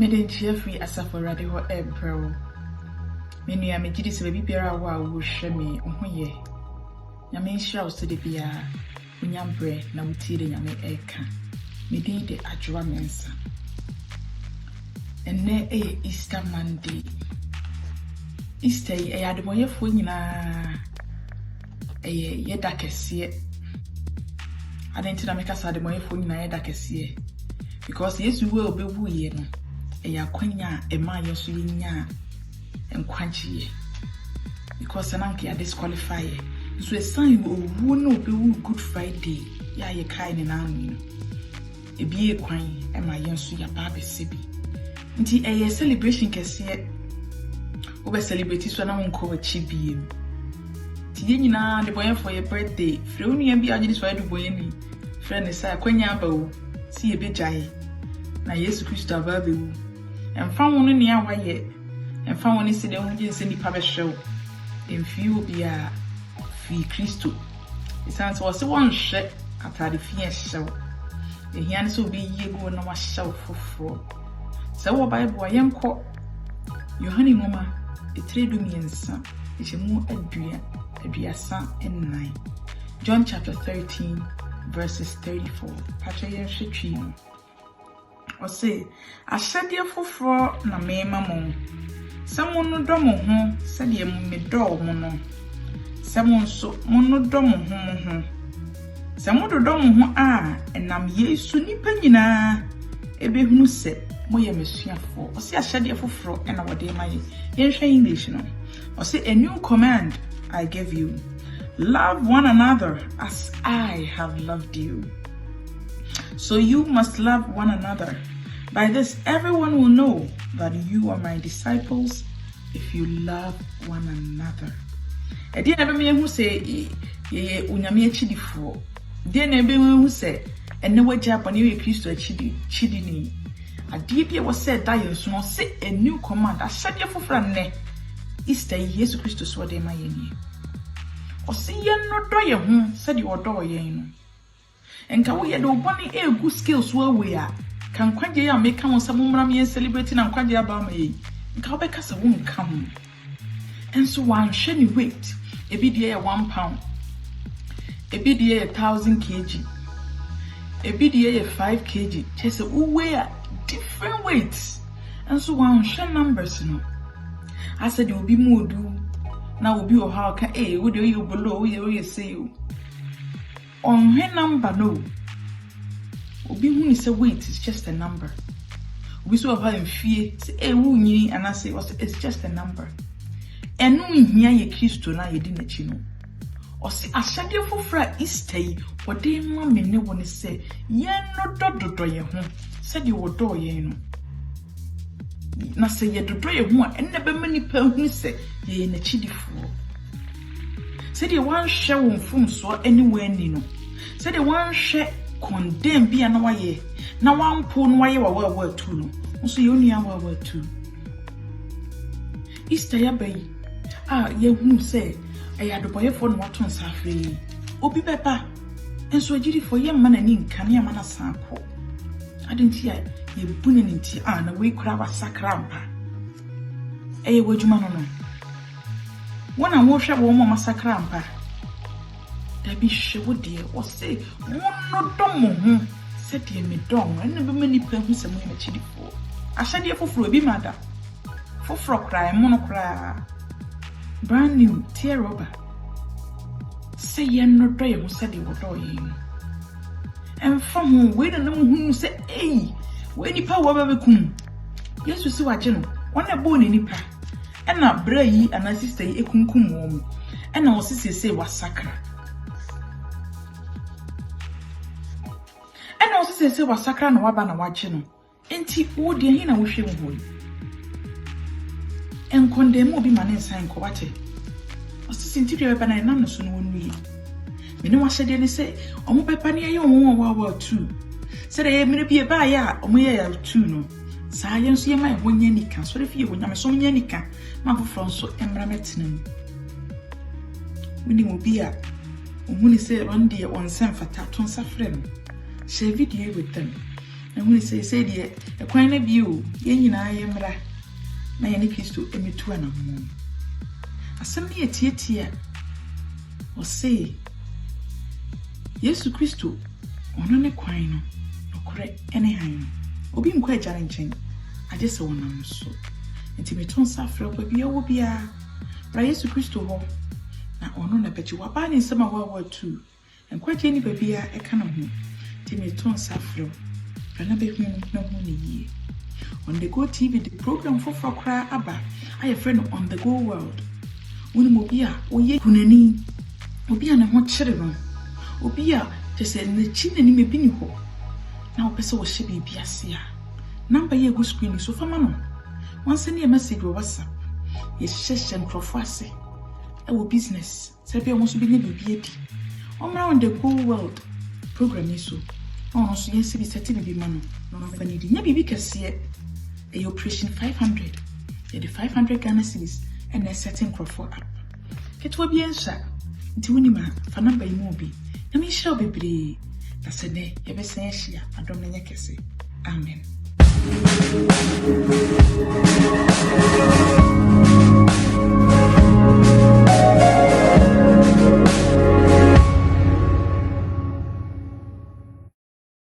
Meden Jeffrey Asafora ho ebro. Menu ya megidi se baby biara wa wo hwe me ohoye. Nyame nhira wo so de bia unyambre na wutire nyame eka. Meden de Adwoa Mensah. Enne Easter Monday. Easter ademoyefo nyina yeda kese. Adentina meka sa ademoyefo nyina yeda kese. Because Yesu we obewu ye no. Kwanya ema yesu yinya enkwanchie. Because nanke ya disqualify. So a sign owu no obewu Good Friday. Ya ye kai ni nanu no. Ebie kwan ema yesu ya ba besebi. Nti celebration kese. Obe celebrate so na wonko wachi biem. Ti ye nyina de boy for your birthday. Frɛ unu ya bi agye so adu boy ni. Frɛ ne sa kwanya ba wo. Si ye bejae. Na Yesu Kristo ababewu. Emfa wonu ne awaye. Emfa wonu se de hunje se nipa be hwew. Emfi obi a fi Kristo. Isan so se won hwe atade fi hwew. Ehia ne so obi yego na wa hwew foforo. Se wo Bible ayenko Yohane ngoma etredu miensa echemu aduasa and 9. John chapter 13 verses 34. Pacha yen hwetwi. O say ahyade foforo na mema mo. Samo no dɔ mo ho sɛdeɛ me dɔ mo no. Samo nso mo no dɔ mo ho. Samo do dɔ mo ho a enam Yesu nipa nyinaa ebehunu sɛ mo yɛ mesuafo. O say ahyade foforo na wode ma ye. Yenhwɛ English no. O say a new command I give you. Love one another as I have loved you. So you must love one another. By this, everyone will know that you are my disciples if you love one another. Edi na be me hu se ye unyame achidifo. Di na be me hu se enne wagya bone ye Kristo achidi ni. Adi bia wo se da yesu no se a new command ahyade foforo ne. Easter Yesu Kristo so de ma ye ni. O se ye no do ye hu se de odo ye no. Enka wo ye de obone egu skills wo we a kan kwagye ya meka won sa mumra me celebrate na kwagye aba ma yi nka obeka se wo nka ho enso wan hwe ni weight ebi de ye 1 pound ebi de ye 1000 kg ebi de ye 5 kg chese wo weigh different weights enso wan hwe numbers no asa de obi modu na obi o ha ka wo de you below wo ye say on hwe number no. Obi hu say weight is just a number. Obi so about in fear say wu nyini and I say it's just a number. Enu nhia ye Kristo na ye di na chi no. O say ahyade fofora Easter yi wode ma me ne woni say ye no dododo ye ho say de wodo ye no. Na say ye dodo ye ho a enne be mani pa hu say ye na chi difo. Say de wan hwe won fum so anywhere ni no. Say de wan hwe condemn bia na waye na wampo no waye wa tu no nso ye onua wa tu Easter ya bai ye hu se adoboyefo no waton safre obi beba enso agiri fo ye ma na ni nka na ma na sanko adenti ya ye bune ni nti na we kura wa sakrampa wadwuma no wona wo hwe wo mo masakrampa da bi hwe wo de o se no domo ho se de me dom na be mani pa hu se mo na chidifo ahyade foforo bi mada foforo kra mo no kra brand new tear rubber se ye no do ye ho se de wo do ye en fam ho we na mo hu se we nipa wo ba bekum Yesu si waje no wona bo ni nipa ena bra yi ana sister yi ekunkum wo mo ena wo sisese wasakra se wasakra na waba na waje no enti wo de hin na wo hwe wo en condemn obi mane nsan ko wate osisi nti de beba na nam no so no wonu yi mene wa hyede ne se omo pepa ne ye omo wa 2 se de ye mene bi e ba ya omo ye ya 2 no sa ye nso ye mai honya nika so de fie honya me so nya nika ma foforo nso emra metenam wini obi a omuni se ronde on sen fata ton safre no share video with them And when say dear, a quine of you, yen I am ra, na any Kristo emitu na mo. Assembly a tia or say, Yesu Kristo, ono ne kwan no, no kore anyhow. Obi nkwa jare nchen, ade se wonam so. Enti meton safre kwa bia wo bia. Bra Yesu Kristo ho. Na ono na bechi wa ba ni nsema wa tu. Nkwa je ni bia e ka na ho. Enti meton safre. Bra na be hu na hu ni yi. On the Go TV, the program for kra aba. I a friend on the Go world. Woni mo bia oye kunani. Obi a na ho kire no. Obi a tese ne chi na ni mebi ni ho. Na opese wo hye bibia ase a. Number ye go screen so fama no. Wan send a message wo WhatsApp. Ye hye nkrofo ase. E wo business. Se bia won so bi ne bibia bi. Omra on the Go world program yi so. On so ye se bi seti bi ma no. No fa ni di. Nya bibi kese e operation 500. Ye the 500 Ghana cedis and a certain nkrofo app. Ketwa bi ensa. Nti woni ma fa number yi mo bi. Na me share bebre. Na sene ye be sen hia adom na nya kese. Amen.